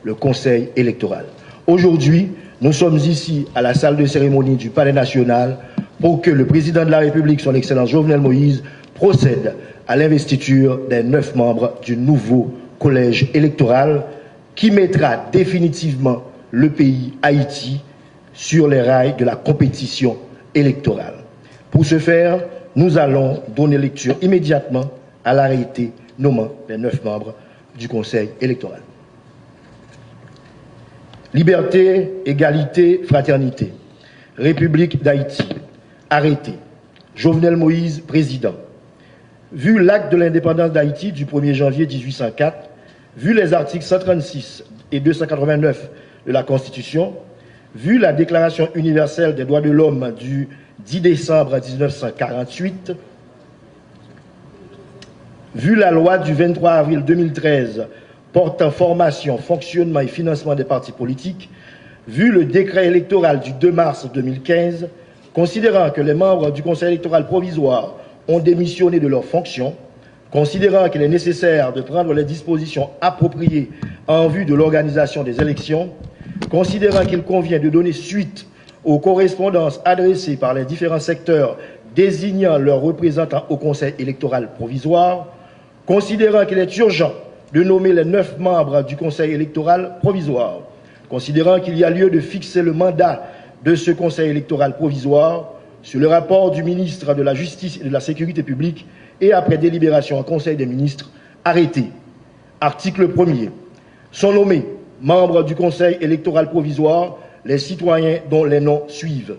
le Conseil électoral. Aujourd'hui, nous sommes ici à la salle de cérémonie du Palais national pour que le président de la République, son Excellence Jovenel Moïse, procède à l'investiture des 9 membres du nouveau collège électoral qui mettra définitivement le pays Haïti sur les rails de la compétition électorale. Pour ce faire, nous allons donner lecture immédiatement à l'arrêté nommant les 9 membres du Conseil électoral. Liberté, égalité, fraternité. République d'Haïti. Arrêté. Jovenel Moïse, président. Vu l'acte de l'indépendance d'Haïti du 1er janvier 1804, vu les articles 136 et 289 de la Constitution, vu la Déclaration universelle des droits de l'homme du 10 décembre 1948, vu la loi du 23 avril 2013 portant formation, fonctionnement et financement des partis politiques, vu le décret électoral du 2 mars 2015, considérant que les membres du Conseil électoral provisoire ont démissionné de leurs fonctions, considérant qu'il est nécessaire de prendre les dispositions appropriées en vue de l'organisation des élections, considérant qu'il convient de donner suite aux correspondances adressées par les différents secteurs désignant leurs représentants au Conseil électoral provisoire, considérant qu'il est urgent de nommer les 9 membres du Conseil électoral provisoire, considérant qu'il y a lieu de fixer le mandat de ce Conseil électoral provisoire sur le rapport du ministre de la Justice et de la Sécurité publique et après délibération en Conseil des ministres, arrêté. Article 1er. Sont nommés membres du Conseil électoral provisoire les citoyens dont les noms suivent.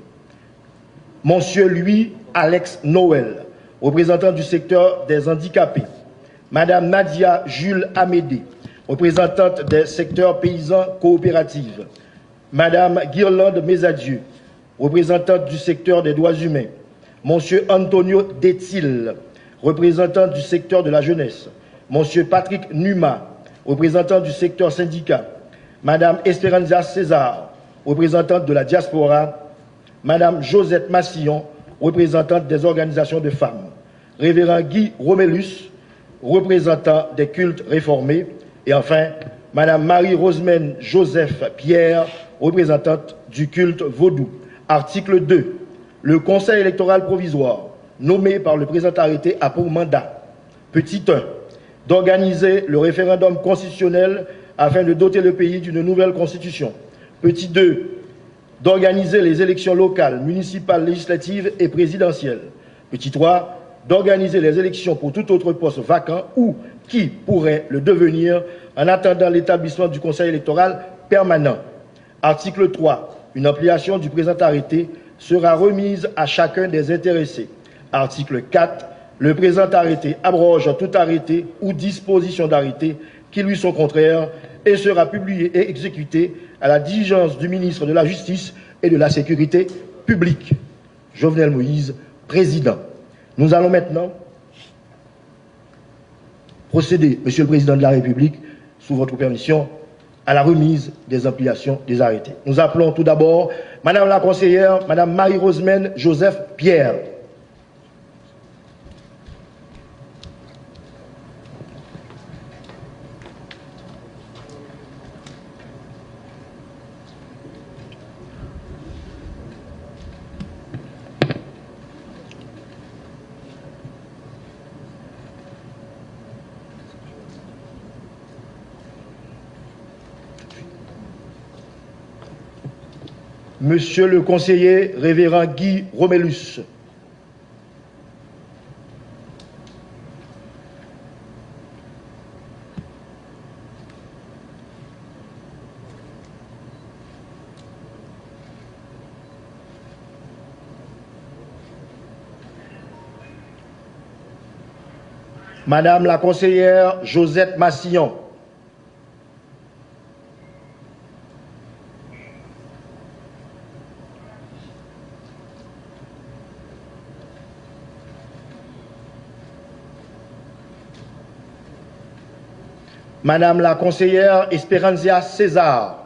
Monsieur Louis Alex Noël, représentant du secteur des handicapés. Madame Nadia Jules Amédée, représentante des secteurs paysans coopératifs. Madame Guirlande Mesadieu, représentante du secteur des droits humains. Monsieur Antonio Detil, représentant du secteur de la jeunesse. Monsieur Patrick Numa, représentant du secteur syndicat. Madame Esperanza César, représentante de la diaspora. Madame Josette Massillon, représentante des organisations de femmes. Révérend Guy Romélus, représentant des cultes réformés. Et enfin, Madame Marie-Rosemène Joseph Pierre, représentante du culte vaudou. Article 2. Le Conseil électoral provisoire, nommé par le présent arrêté, a pour mandat, petit 1, d'organiser le référendum constitutionnel afin de doter le pays d'une nouvelle constitution. Petit 2, d'organiser les élections locales, municipales, législatives et présidentielles. Petit 3, d'organiser les élections pour tout autre poste vacant ou qui pourrait le devenir en attendant l'établissement du Conseil électoral permanent. Article 3. Une ampliation du présent arrêté sera remise à chacun des intéressés. Article 4. Le présent arrêté abroge tout arrêté ou disposition d'arrêté qui lui sont contraires et sera publié et exécuté à la diligence du ministre de la Justice et de la Sécurité publique. Jovenel Moïse, président. Nous allons maintenant procéder, Monsieur le Président de la République, sous votre permission, à la remise des ampliations des arrêtés. Nous appelons tout d'abord Madame la conseillère, Madame Marie-Rosemène Joseph Pierre. Monsieur le conseiller révérend Guy Romélus. Madame la conseillère Josette Massillon. Madame la conseillère Esperanza César.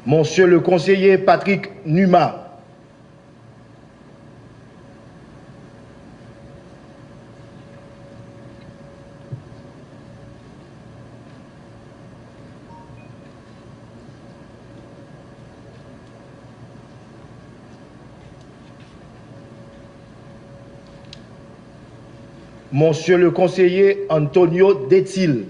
Monsieur le conseiller Patrick Numa. Monsieur le conseiller Antonio Detil.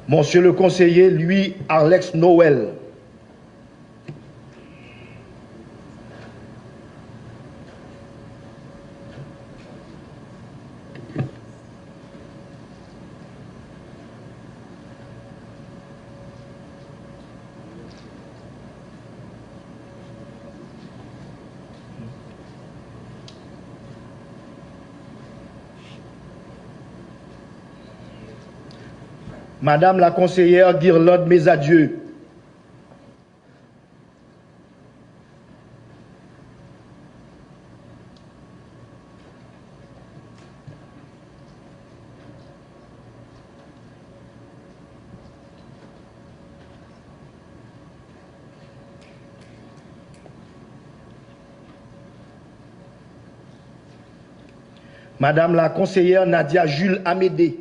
Monsieur le conseiller Louis Alex Noël. Madame la conseillère Guirlande Mesadieu. Madame la conseillère Nadia Jules Amédée.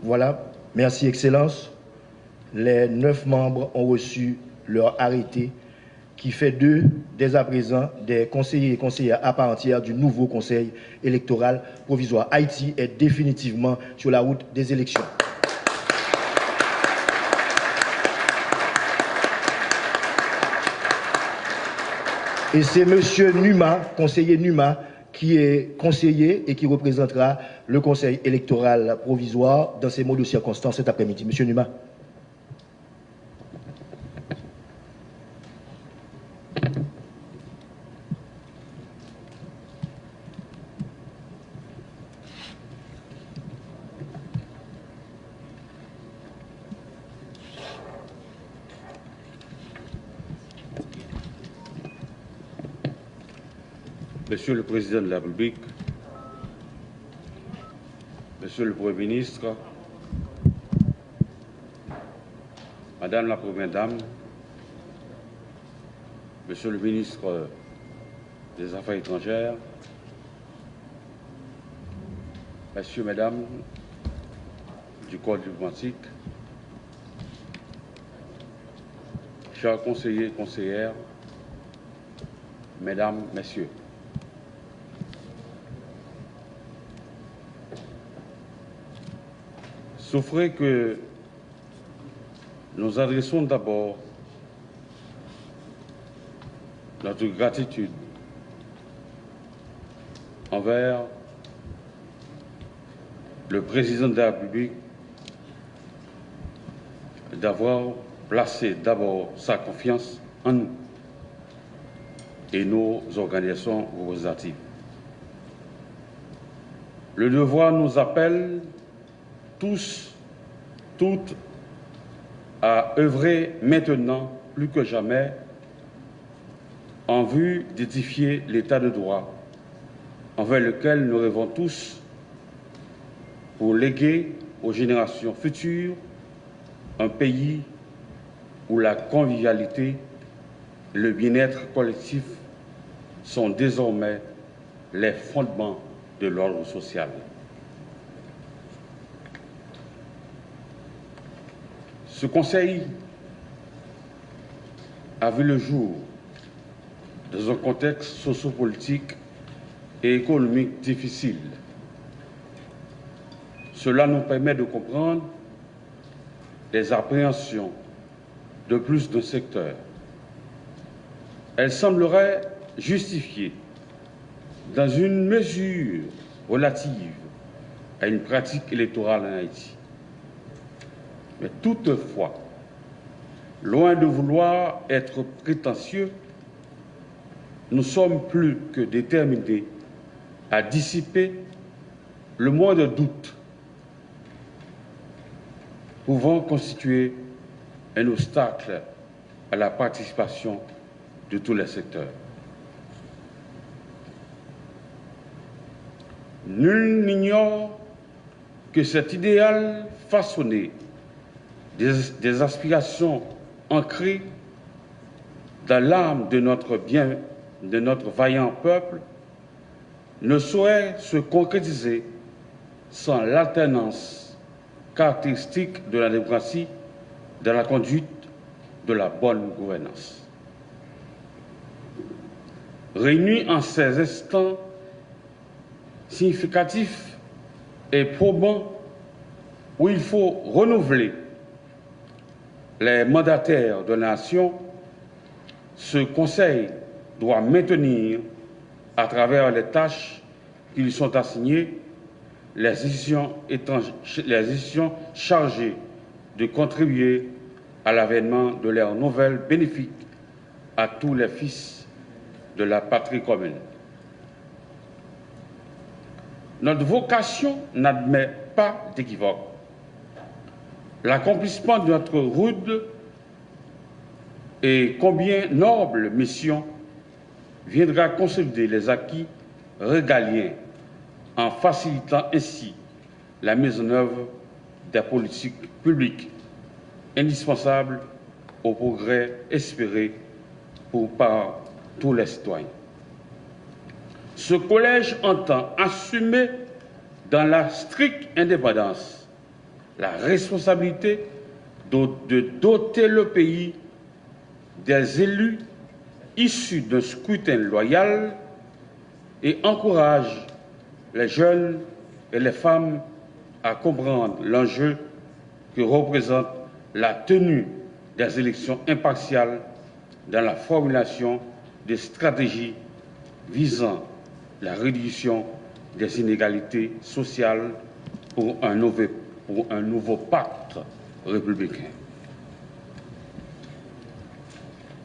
Voilà, merci Excellence. Les 9 membres ont reçu leur arrêté qui fait d'eux, dès à présent, des conseillers et conseillères à part entière du nouveau Conseil électoral provisoire. Haïti est définitivement sur la route des élections. Et c'est M. Numa, conseiller Numa, qui est conseiller et qui représentera le Conseil électoral provisoire dans ces mots de circonstance cet après-midi. Monsieur Numa. Monsieur le Président de la République, Monsieur le Premier ministre, Madame la Première Dame, Monsieur le ministre des Affaires étrangères, Messieurs, Mesdames du corps diplomatique, chers conseillers et conseillères, Mesdames, Messieurs. Souffrez que nous adressons d'abord notre gratitude envers le Président de la République d'avoir placé d'abord sa confiance en nous et nos organisations représentatives. Le devoir nous appelle tous, toutes, à œuvrer maintenant plus que jamais en vue d'édifier l'état de droit envers lequel nous rêvons tous pour léguer aux générations futures un pays où la convivialité et le bien-être collectif sont désormais les fondements de l'ordre social. Ce Conseil a vu le jour dans un contexte sociopolitique et économique difficile. Cela nous permet de comprendre les appréhensions de plus d'un secteur. Elle semblerait justifiée dans une mesure relative à une pratique électorale en Haïti. Mais toutefois, loin de vouloir être prétentieux, nous sommes plus que déterminés à dissiper le moindre doute pouvant constituer un obstacle à la participation de tous les secteurs. Nul n'ignore que cet idéal façonné des aspirations ancrées dans l'âme de notre vaillant peuple ne saurait se concrétiser sans l'alternance caractéristique de la démocratie dans la conduite de la bonne gouvernance. Réunis en ces instants significatifs et probants où il faut renouveler les mandataires de la nation, ce Conseil doit maintenir, à travers les tâches qui lui sont assignées, les institutions chargées de contribuer à l'avènement de l'ère nouvelle bénéfique à tous les fils de la patrie commune. Notre vocation n'admet pas d'équivoque. L'accomplissement de notre rude et combien noble mission viendra consolider les acquis régaliens en facilitant ainsi la mise en œuvre des politiques publiques indispensables au progrès espéré par tous les citoyens. Ce collège entend assumer dans la stricte indépendance la responsabilité de doter le pays des élus issus d'un scrutin loyal et encourage les jeunes et les femmes à comprendre l'enjeu que représente la tenue des élections impartiales dans la formulation des stratégies visant la réduction des inégalités sociales pour un nouveau pacte républicain.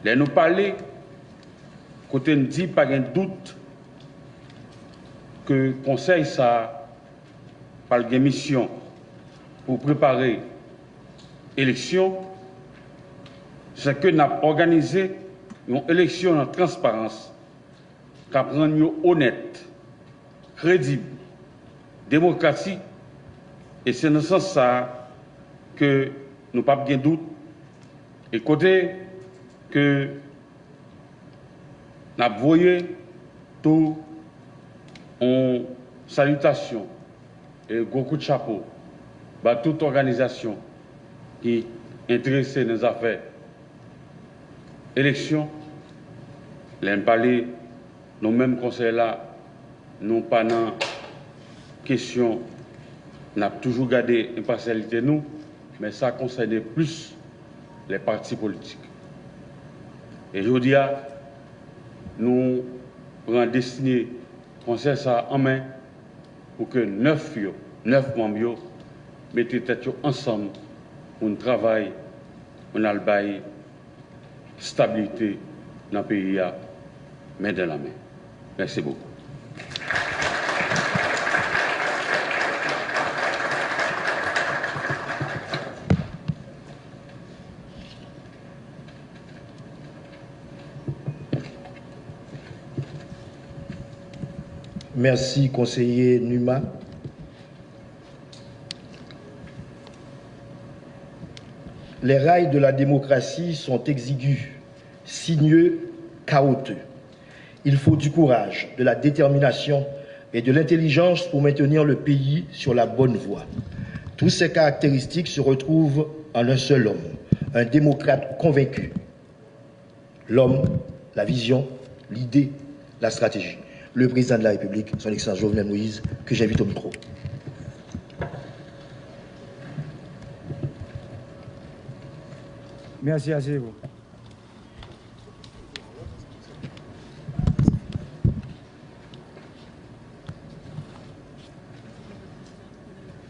Les nous parler, côté nous dit, pas de doute que le Conseil ça par une mission pour préparer l'élection, c'est que nous avons organisé une élection en transparence qui rend honnête, crédible, démocratique, et c'est dans ce sens ça que nous n'avons pas de doute. Et côté que nous avons vu tout en salutation et beaucoup de chapeau à toute organisation qui est intéressée dans les affaires élections. Les parler, nos mêmes conseils là, nous pas dans question, nous avons toujours gardé l'impartialité nous, mais ça concerne plus les partis politiques. Et je vous dis, nous prenons destiné conseil ça en main pour que 9 membres mettent tête ensemble pour travailler, pour une stabilité dans le pays, main dans la main. Merci beaucoup. Merci, conseiller Numa. Les rails de la démocratie sont exigus, sinueux, chaotiques. Il faut du courage, de la détermination et de l'intelligence pour maintenir le pays sur la bonne voie. Toutes ces caractéristiques se retrouvent en un seul homme, un démocrate convaincu. L'homme, la vision, l'idée, la stratégie. Le président de la République, son Excellence Jovenel Moïse, que j'invite au micro. Merci, asseyez-vous.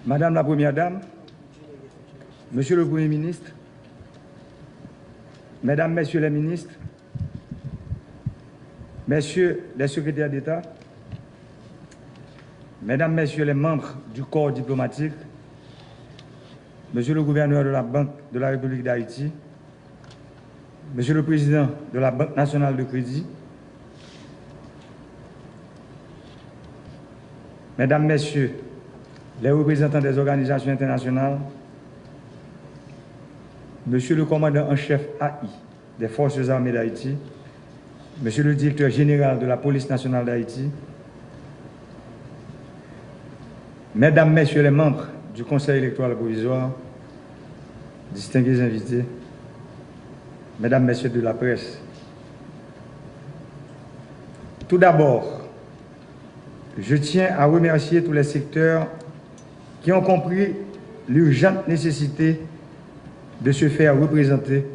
Madame la Première Dame, Monsieur le Premier ministre, Mesdames, Messieurs les ministres, Messieurs les secrétaires d'État, Mesdames, Messieurs les membres du corps diplomatique, Monsieur le gouverneur de la Banque de la République d'Haïti, Monsieur le Président de la Banque nationale de crédit, Mesdames, Messieurs les représentants des organisations internationales, Monsieur le commandant en chef AI des Forces armées d'Haïti, Monsieur le directeur général de la Police nationale d'Haïti, Mesdames, Messieurs les membres du Conseil électoral provisoire, distingués invités, Mesdames, Messieurs de la presse. Tout d'abord, je tiens à remercier tous les secteurs qui ont compris l'urgente nécessité de se faire représenter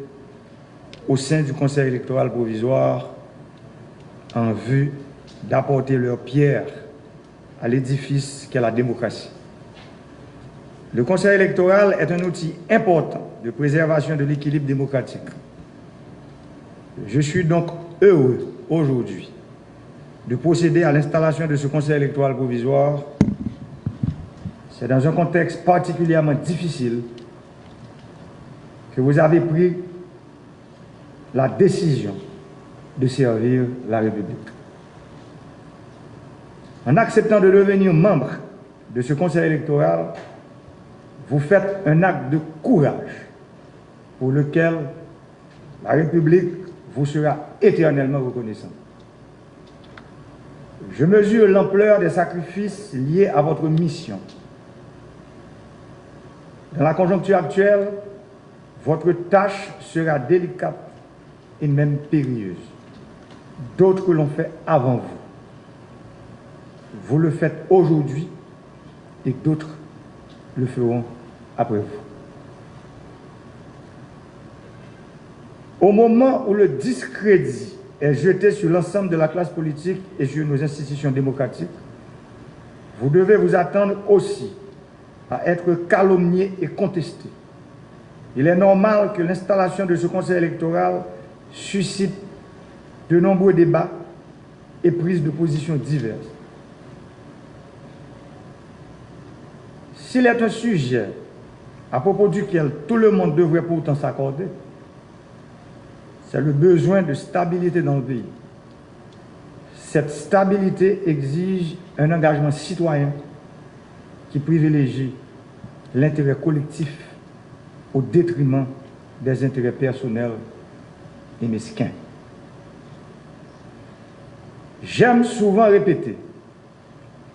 au sein du Conseil électoral provisoire en vue d'apporter leur pierre à l'édifice qu'est la démocratie. Le Conseil électoral est un outil important de préservation de l'équilibre démocratique. Je suis donc heureux aujourd'hui de procéder à l'installation de ce Conseil électoral provisoire. C'est dans un contexte particulièrement difficile que vous avez pris la décision de servir la République. En acceptant de devenir membre de ce Conseil électoral, vous faites un acte de courage pour lequel la République vous sera éternellement reconnaissante. Je mesure l'ampleur des sacrifices liés à votre mission. Dans la conjoncture actuelle, votre tâche sera délicate et même périlleuse. D'autres l'ont fait avant vous. Vous le faites aujourd'hui et d'autres le feront après vous. Au moment où le discrédit est jeté sur l'ensemble de la classe politique et sur nos institutions démocratiques, vous devez vous attendre aussi à être calomnié et contesté. Il est normal que l'installation de ce Conseil électoral suscite de nombreux débats et prises de position diverses. S'il est un sujet à propos duquel tout le monde devrait pourtant s'accorder, c'est le besoin de stabilité dans le pays. Cette stabilité exige un engagement citoyen qui privilégie l'intérêt collectif au détriment des intérêts personnels et mesquins. J'aime souvent répéter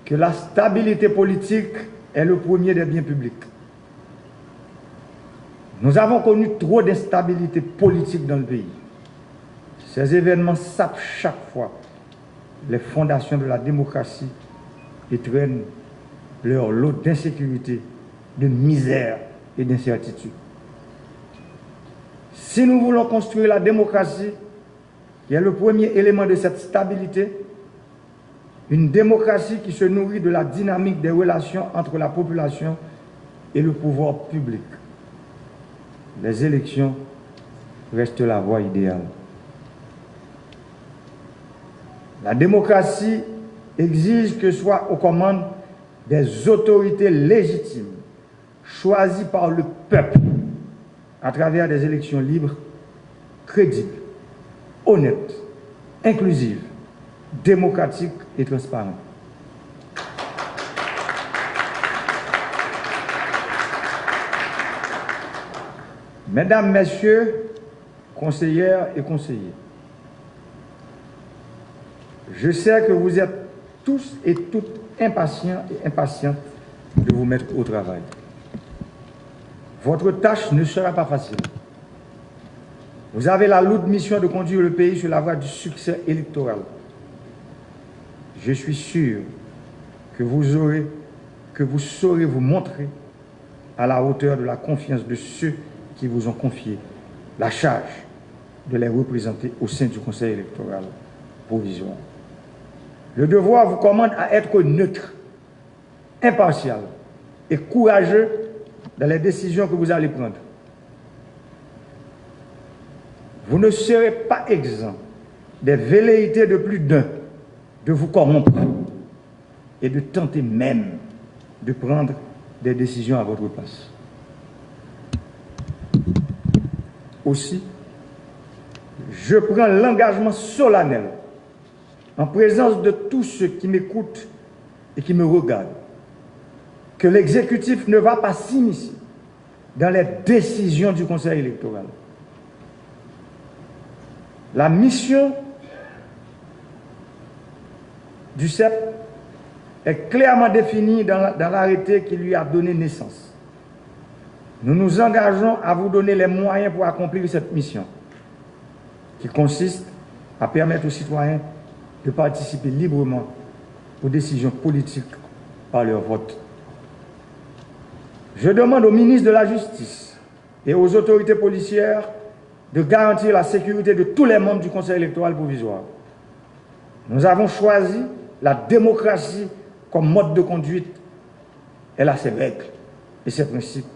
que la stabilité politique est le premier des biens publics. Nous avons connu trop d'instabilité politique dans le pays. Ces événements sapent chaque fois les fondations de la démocratie et traînent leur lot d'insécurité, de misère et d'incertitude. Si nous voulons construire la démocratie, qui est le premier élément de cette stabilité, une démocratie qui se nourrit de la dynamique des relations entre la population et le pouvoir public, les élections restent la voie idéale. La démocratie exige que soient aux commandes des autorités légitimes, choisies par le peuple, à travers des élections libres, crédibles, honnêtes, inclusives, démocratiques et transparentes. Mesdames, Messieurs, conseillères et conseillers, je sais que vous êtes tous et toutes impatients et impatientes de vous mettre au travail. Votre tâche ne sera pas facile. Vous avez la lourde mission de conduire le pays sur la voie du succès électoral. Je suis sûr que vous saurez vous montrer à la hauteur de la confiance de ceux qui vous ont confié la charge de les représenter au sein du Conseil électoral provisoire. Le devoir vous commande à être neutre, impartial et courageux dans les décisions que vous allez prendre. Vous ne serez pas exempt des velléités de plus d'un de vous corrompre et de tenter même de prendre des décisions à votre place. Aussi, je prends l'engagement solennel, en présence de tous ceux qui m'écoutent et qui me regardent, que l'exécutif ne va pas s'immiscer dans les décisions du Conseil électoral. La mission du CEP est clairement définie dans l'arrêté qui lui a donné naissance. Nous nous engageons à vous donner les moyens pour accomplir cette mission, qui consiste à permettre aux citoyens de participer librement aux décisions politiques par leur vote. Je demande au ministre de la Justice et aux autorités policières de garantir la sécurité de tous les membres du Conseil électoral provisoire. Nous avons choisi la démocratie comme mode de conduite. Elle a ses règles et ses principes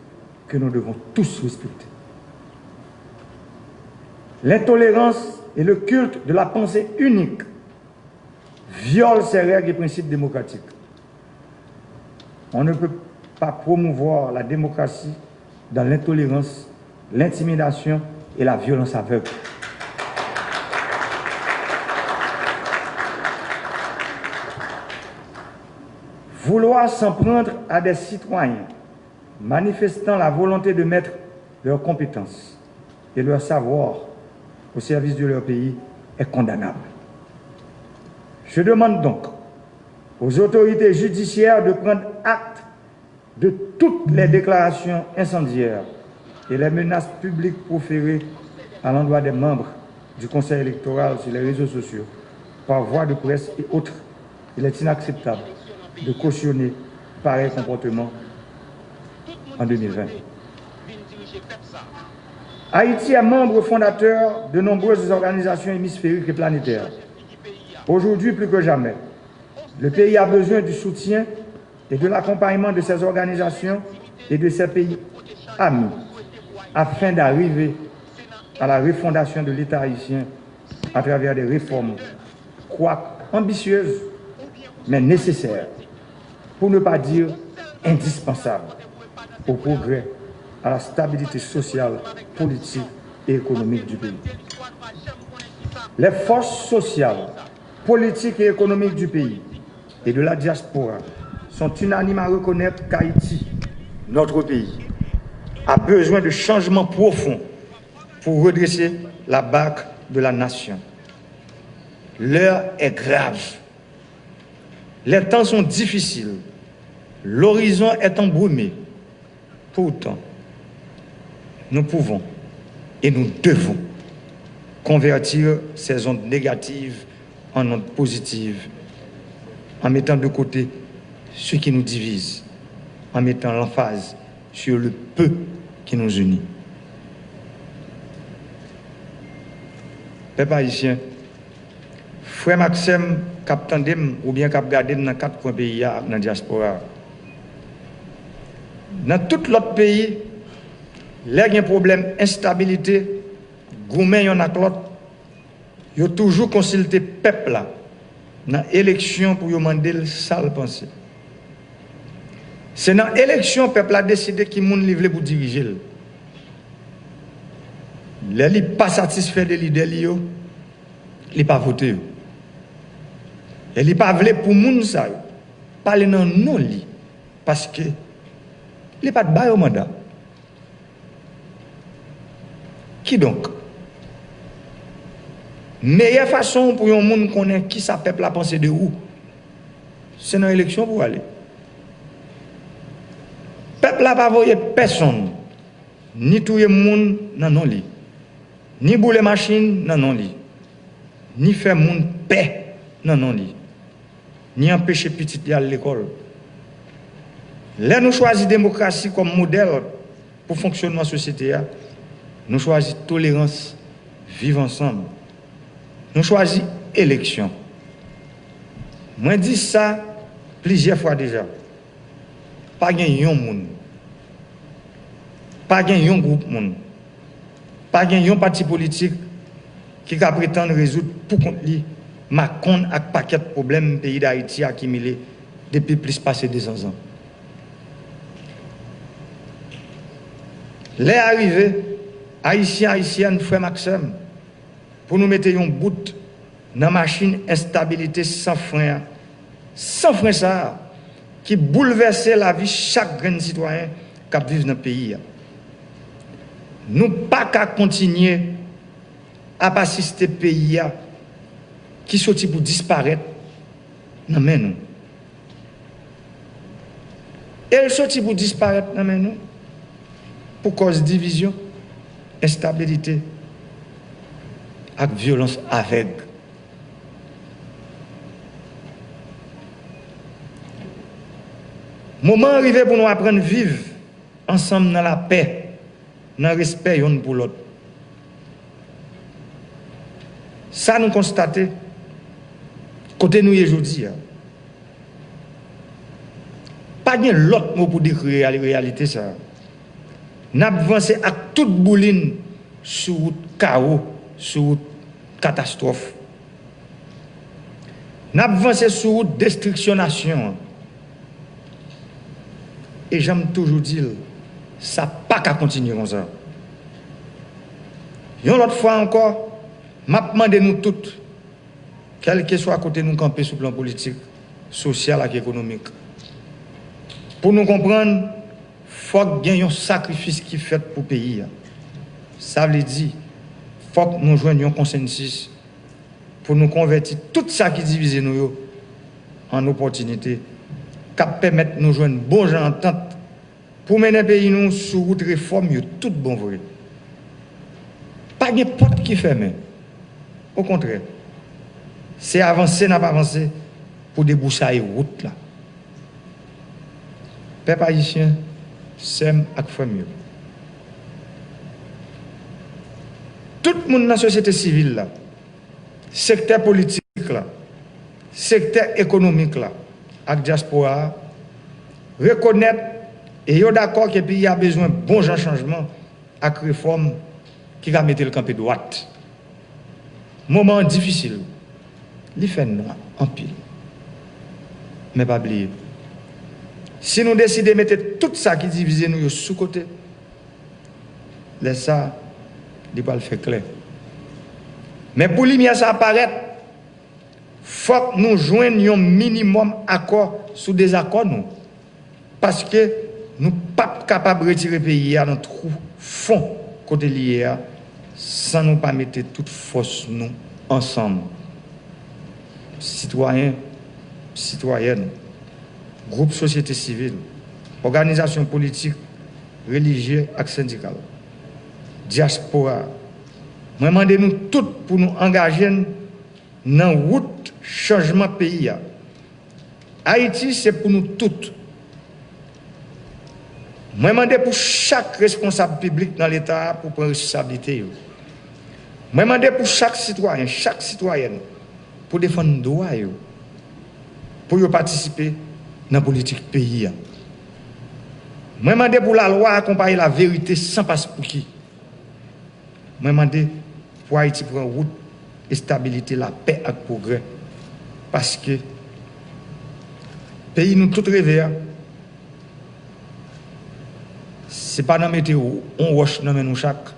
que nous devons tous respecter. L'intolérance et le culte de la pensée unique violent ces règles et principes démocratiques. On ne peut pas promouvoir la démocratie dans l'intolérance, l'intimidation et la violence aveugle. Vouloir s'en prendre à des citoyens manifestant la volonté de mettre leurs compétences et leur savoir au service de leur pays est condamnable. Je demande donc aux autorités judiciaires de prendre acte de toutes les déclarations incendiaires et les menaces publiques proférées à l'endroit des membres du Conseil électoral sur les réseaux sociaux, par voie de presse et autres. Il est inacceptable de cautionner pareil comportement en 2020. Haïti est membre fondateur de nombreuses organisations hémisphériques et planétaires. Aujourd'hui, plus que jamais, le pays a besoin du soutien et de l'accompagnement de ces organisations et de ces pays amis afin d'arriver à la refondation de l'État haïtien à travers des réformes, quoique ambitieuses, mais nécessaires, pour ne pas dire indispensables, au progrès, à la stabilité sociale, politique et économique du pays. Les forces sociales, politiques et économiques du pays et de la diaspora sont unanimes à reconnaître qu'Haïti, notre pays, a besoin de changements profonds pour redresser la barque de la nation. L'heure est grave. Les temps sont difficiles. L'horizon est embrumé. Pourtant, nous pouvons et nous devons convertir ces ondes négatives en ondes positives, en mettant de côté ce qui nous divise, en mettant l'emphase sur le peu qui nous unit. Peuple haïtien, frère Maxime, cap tandem ou bien cap gardé dans 4 coins pays dans la diaspora. Dans tout l'autre pays, il y a un problème d'instabilité, gourmet yon ak l'autre, il y a toujours consulté le peuple là, dans l'élection pour demander le sale pensée. C'est dans l'élection que le peuple a décidé qui moun livre pour diriger. Les li pas satisfait de l'idée il n'est pas voté. Il n'est pas voulu pour moun ça. Parler dans non li parce que il n'est pas de bail au mandat. Qui donc? Meilleure façon pour un monde connaître qui ça peuple a pensé de où? C'est dans l'élection pour aller. Peuple n'a pas voyé personne, ni tout le monde dans non li, ni boule machine dans non li, ni faire monde paix dans non li, ni empêcher petit à l'école. Là nous choisissons démocratie comme modèle pour fonctionnement de la société. Nous choisissons tolérance, vivre ensemble. Nous choisissons élection. Moi dis ça plusieurs fois déjà. pas un monde, pas un groupe monde, pas un parti politique qui va prétendre résoudre pour compte lui Macron avec paquet de problèmes pays d'Haïti accumulés depuis plus passé 200 ans. Les arrivés, Haïtiens, frère Maxime, pour nous mettre un bout dans la machine instabilité sans frein ça, qui bouleverse la vie de chaque grand citoyen qui vit dans le pays. Nous ne pouvons pas continuer à assister le pays qui sortit pour disparaître. Non, mais nous. Elle sortit pour disparaître, non, mais nous. Pour cause de division, instabilité et violence aveugle. Moment arrivé pour nous apprendre à vivre ensemble dans la paix, dans le respect l'un pour l'autre. Ça nous constatons, côté nous aujourd'hui. Pas de l'autre mot pour décrire la réalité. Ça. Nous avons avancé à toute bouline sur route chaos, sur route catastrophe. Nous avons avancé sur route destruction. Et j'aime toujours dire, ça n'a pas qu'à continuer comme ça. Une autre fois encore, je demande nous toutes, quel que soit à côté de nous camper sur le plan politique, social et économique, pour nous comprendre, il faut qu'il y ait un sacrifice qui est fait pour le pays. Ça veut dire, il faut que nous joignions un consensus pour nous convertir tout ça qui divise nous en opportunités, qui permettent de nous joindre bon gens entente pour mener le pays nous sur route réforme, tout bon vrai. Pas de porte qui ferme. Au contraire, c'est avancer, n'a pas avancé pour déboucher la route là. Peuple haïtien, s'aime et fait mieux. Tout le monde dans la société civile là, secteur politique là, secteur économique là, avec la diaspora, reconnaître et est d'accord que le pays a besoin de bons changements avec réforme qui va mettre le campé droite. Moment difficile, il fait noir en pile. Mais pas oublier. Si nous décidons de mettre tout ça qui divise nous sous côté, laisse ça, il va le faire clair. Mais pour lui, ça apparaît, il faut que nous joignions un minimum accord sous des accords. Nous. Parce que nous ne sommes pas capables de retirer le pays dans notre fond côté lié sans nous pas mettre toute force nous ensemble. Citoyens, citoyennes, groupes société civile, organisations politiques, religieuses et syndicales, diaspora. Nous demandons toutes pour nous engager dans la route changement pays. Haïti, c'est pour nous toutes. Je demande pour chaque responsable public dans l'État pour prendre responsabilité. Je demande pour chaque citoyen, chaque citoyenne, pour défendre le droit, pour participer dans la politique pays. Je demande pour la loi accompagner la vérité sans passe pour qui. Je demande pour Haïti prendre route et stabilité, la paix et le progrès. Parce que le pays nous tout rêvé. Ce n'est pas dans la météo, on roche dans nous chaque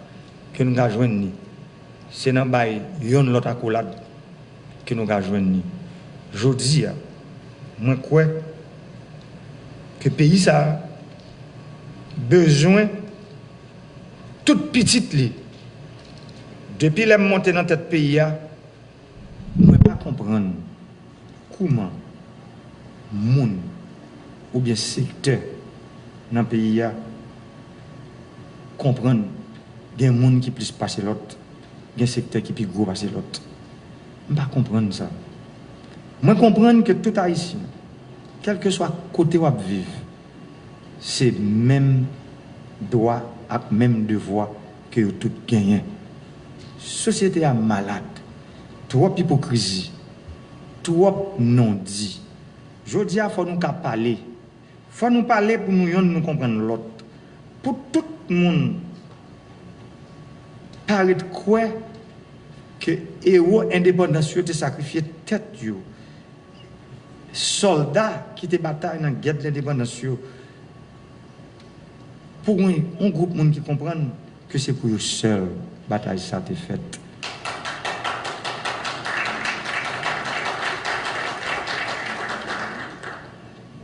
que nous avons joindre. C'est dans l'autre accolade que nous avons joindre. Je dis, je crois que le pays a besoin de toute petite li. Depuis la montée dans tête pays, je ne peux pas comprendre comment monde ou bien secteur dans le pays comprendre qu'il y a des gens qui plus passer l'autre, il y a des secteurs qui plus gros passer l'autre. Je ne peux pas comprendre ça. Je comprends que tout Haïtien, quel que soit le côté où il vit, c'est le même droit et même devoir que tout gagnent. La société est malade, trop hypocrisie, trop non-dit. Je dis qu'il faut nous parler, il faut nous parler pour nous comprendre l'autre. Pour tout le monde, paraît quoi que héros indépendants te sacrifié tête yo. Soldats qui te bataille dans la guerre de l'indépendance pour un groupe de monde qui comprennent que c'est pour eux seuls bataille ça t'est faite.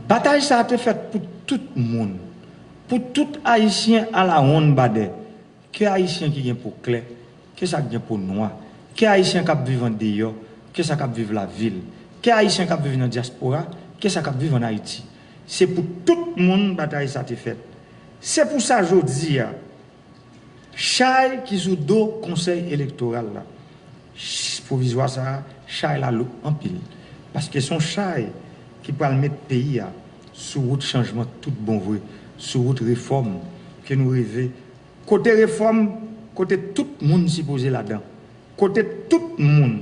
Bataille ça t'est faite pour tout le monde. Pour tout haïtien à la ronde badé. Que haïtien qui vient pour clair, que ça vient pour noir, que haïtien qui vivent en dehors, que ça qui vivent la ville, que haïtien qui vivent dans la diaspora, que ça qui vivent en Haïti. C'est pour tout le monde bataille ça t'est faite. C'est pour ça que je dis, Chai qui sous dos conseil électoral là, provisoire ça, Chai la loup en pile. Parce que son Chai qui peut mettre le pays sous route changement tout bon vrai, sous route réforme que nous rêvons. Côté réforme, côté tout le monde s'y poser là-dedans. Côté tout le monde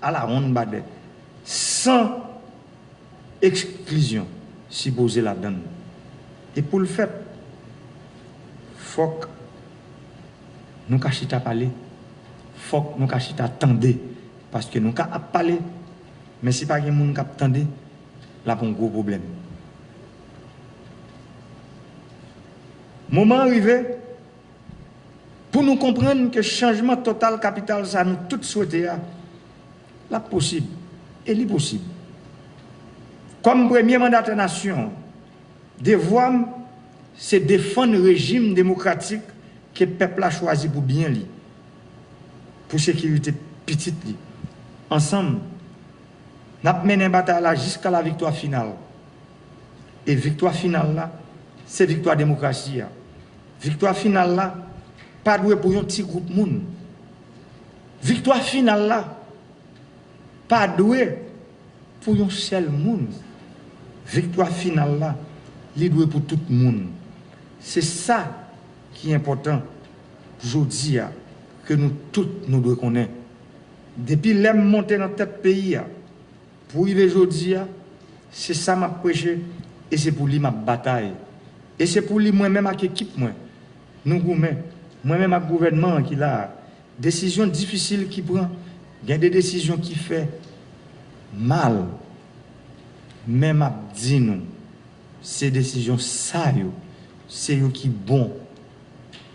à la ronde badé, sans exclusion s'y poser là-dedans. Et pour le faire, faut que nous cachons à parler, faut que nous cachons à attendre, parce que nous avons parlé, mais si pas quelqu'un qui attend, là pour un gros problème. Moment arrivé, pour nous comprendre que le changement total capital, ça nous tous souhaité, là possible, et l'impossible. Comme premier mandat de la nation, devoir, c'est défendre le régime démocratique que le peuple a choisi pour bien lui, pour sécurité petite lui. Ensemble, nous avons mené une bataille jusqu'à la victoire finale. Et victoire finale là, c'est victoire démocratie. Victoire finale là, pas doué pour un petit groupe de monde. Victoire finale là, pas doué pour un seul monde. Victoire finale là, il doué pour tout le monde. C'est ça qui est important aujourd'hui que nous tous nous devons connaître. Depuis l'aime monter dans tête pays pour arriver aujourd'hui, c'est ça m'a prêché et c'est pour lui ma bataille. Et c'est pour lui moi-même avec l'équipe moi. Nous moi-même avec le gouvernement qui a décisions difficiles qui prend, il y a des décisions qui fait mal. Même à dire nous, ces décisions ça c'est eux qui bon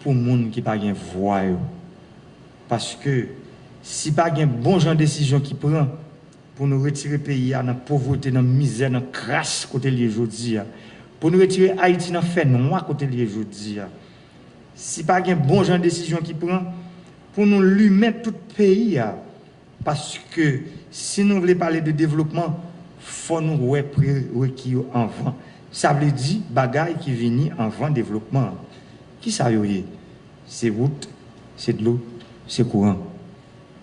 pour les gens qui pas gain voix. Parce que si pas gain bon genre de décision qui prend pour nous retirer le pays dans la pauvreté, dans la misère, dans la crasse côté lié aujourd'hui, pour nous retirer Haïti dans le fait noir côté lié aujourd'hui, si pas gain bon genre de décision qui prend pour nous lui mettre tout le pays, parce que si nous voulons parler de développement, faut nous requis en vent. Ça veut dire bagaille qui vient en vent développement. Qui ça y est? C'est route, c'est de l'eau, c'est courant.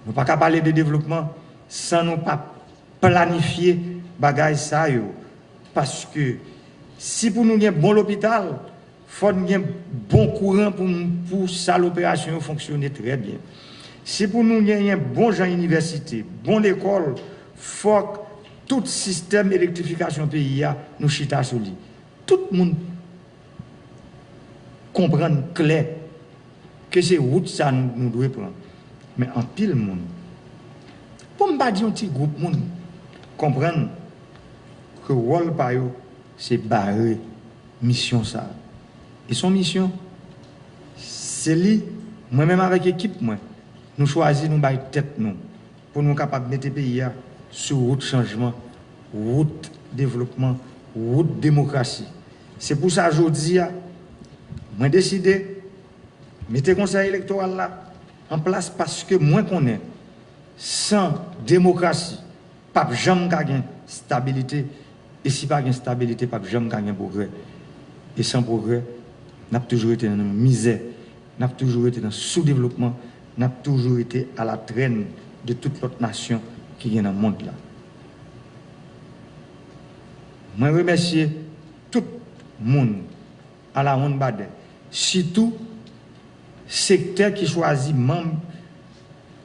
Nous ne pouvons pas parler de développement sans nous pas planifier bagaille ça yo. Parce que si pour nous avons un bon hôpital, il faut nous un bon courant pour ça l'opération fonctionner très bien. Si pour nous avons un bon genre université, bonne école, il faut que tout système d'électrification pays nous chita sur lui. Tout le monde comprend clair que c'est route ça nous devons prendre. Mais en pile monde. Pour ne pas dire un petit groupe monde comprendre que le rôle par eux c'est barrer mission ça. Et son mission c'est lui moi-même avec l'équipe moi nous choisissons nous bailler tête nous pour nous capable mettre pays sur route changement, route développement, route démocratie. C'est pour ça aujourd'hui, moi décidé mettre le conseil électoral là en place parce que moi connais sans démocratie, pas jamais gagner stabilité et si pas gagne stabilité, pas jamais gagner progrès. Et sans progrès, n'a toujours été dans la misère, n'a toujours été dans le sous-développement, n'a toujours été à la traîne de toute l'autre nation qui est dans le monde là. Je remercie tout le monde à la ronde badé, surtout secteur qui choisit membre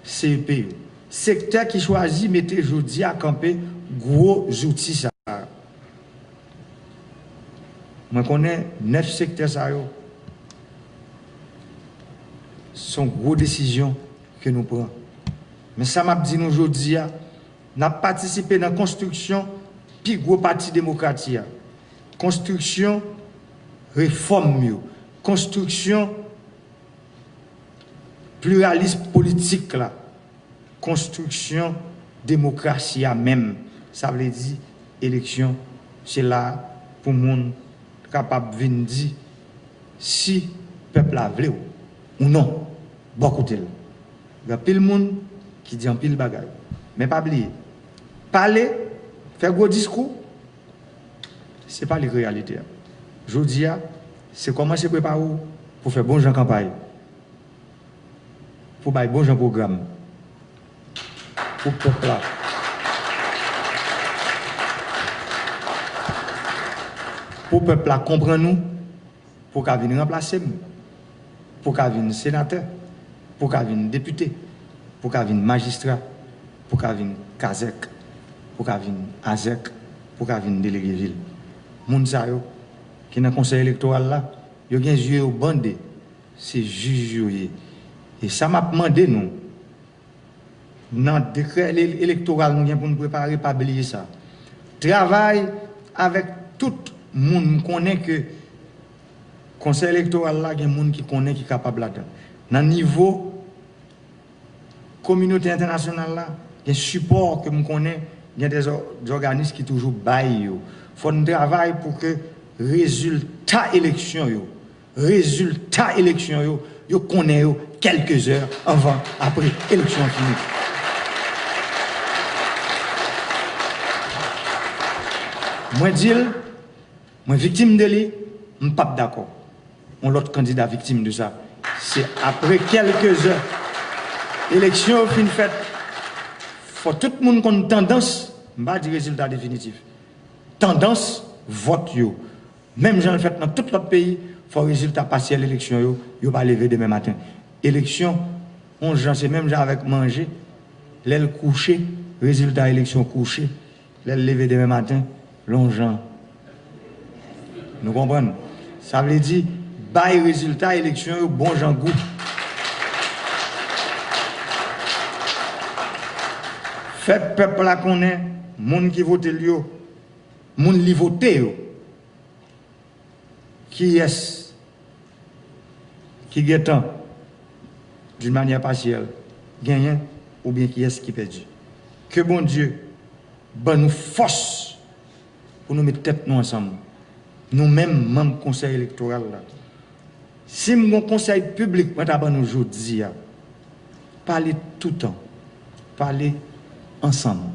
CEP, secteur qui choisit mettre aujourd'hui à camper gros outils ça. Moi, connais 9 secteurs, ça sont grosses décisions que nous prenons. Mais ça m'a dit nous aujourd'hui, nous avons participé dans la construction plus gros parti démocratique. Construction réforme, construction pluralisme politique, là. Construction démocratie même. Ça veut dire élection, c'est là pour le monde capable de venir dire si le peuple a voulu ou non. Beaucoup de il y a pile monde qui dit en pile bagaille. Mais pas oublier. Parler, faire gros discours, ce n'est pas la réalité. Je dis, c'est comment se préparer pour faire bon gens campagne. Pour faire bon gens programme. Pour le peuple là. Pour le peuple là comprendre nous, pour qu'il vienne remplacer nous, pour qu'il vienne sénateur, pour qu'il vienne député, pour qu'il vienne magistrat, pour qu'il vienne Kazek, pour qu'il vienne Azek, pour qu'il vienne délégué ville. Moun sa yo qui dans le conseil électoral là, yo gen yeux bandé, c'est juge. Et ça m'a demandé nous dans le décret électoral nous pour nous préparer pas oublier ça. Travail avec tout le monde connaît que conseil électoral là, il y a des gens qui connaît qui est capable là-dedans. Dans le niveau communauté internationale là, il y a un support que nous connaît, il y a des organismes qui toujours baillent. Il faut nous travailler pour que résultat élection yo connaît quelques heures avant après élection finie. Moi dis, moi victime de lui, je ne suis pas d'accord. On l'autre candidat victime de ça. C'est après quelques heures, élection fin faite, faut tout le monde qu'on tendance, je ne vais pas dire résultat définitif. Tendance, vote yo. Même j'en fait dans tout l'autre pays, il faut résultat partiel l'élection yo, yo pas lever demain matin. Élection, on j'en sais même avec manger, l'aile coucher, résultat élection couché, l'aile lever demain matin, l'ongeant. Nous comprenons? Ça veut dire, bail résultat élection yo, bon j'en goût. Fait peuple là qu'on est, monde qui vote yo, monde li vote yo. Qui est qui gagne d'une manière partielle, gagnant ou bien qui est qui perdu. Que bon Dieu bonne nous force pour nous mettre tête nous ensemble. Nous-mêmes, membres du conseil électoral là. Si mon conseil public, moi d'abord nous aujourd'hui, parler tout le temps, parler ensemble,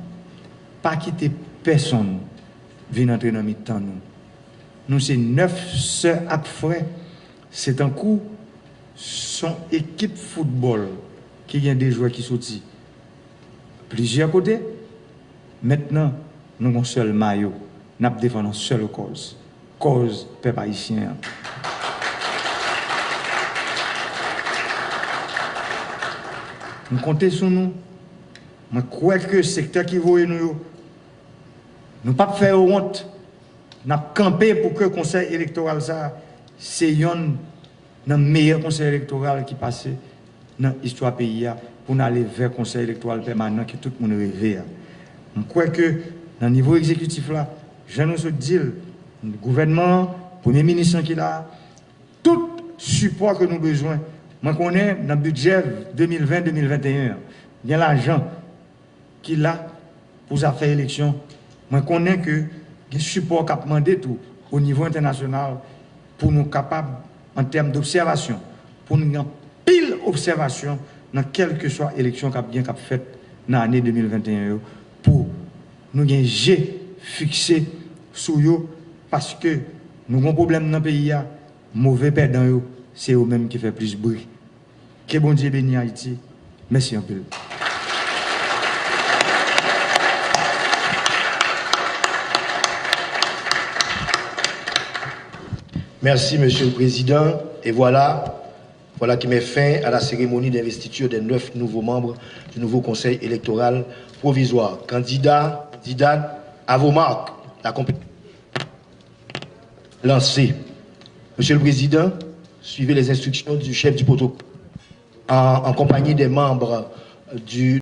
pas quitter personne venir entrer dans notre temps nous. Nous, c'est 9 sœurs à frères. C'est un coup, son équipe football qui a des joueurs qui sortent. Plusieurs côtés. Maintenant, nous avons un seul maillot. Nous défendons une seule cause. Cause peuple haïtien. Nous comptons sur nous. Je crois que le secteur qui voit nous, nous ne pas faire honte. Nous avons campé pour que le conseil électoral, c'est un meilleur conseil électoral qui passe dans l'histoire du pays pour aller vers le conseil électoral permanent que tout le monde rêve. Je crois que dans le niveau exécutif, là, je nous dis, le gouvernement, le Premier ministre qui est là, tout support que nous avons besoin. Je connais dans le budget 2020-2021, il y a l'argent qui est là pour faire élection. Je connais que le support qui a demandé tout au niveau international pour nous capables, en termes d'observation, pour nous avoir pile observation dans quelle que soit l'élection qui a bien faite dans l'année 2021, pour nous avoir G fixé sur eux, parce que nous avons un problème dans le pays, mauvais perdant, c'est eux-mêmes qui font plus de bruit. Que bon Dieu bénisse Haïti. Merci un peu. Merci, Monsieur le Président. Et voilà qui met fin à la cérémonie d'investiture des 9 nouveaux membres du nouveau Conseil électoral provisoire. Candidats, à vos marques. La compétition. lancé. Monsieur le Président, suivez les instructions du chef du protocole en compagnie des membres du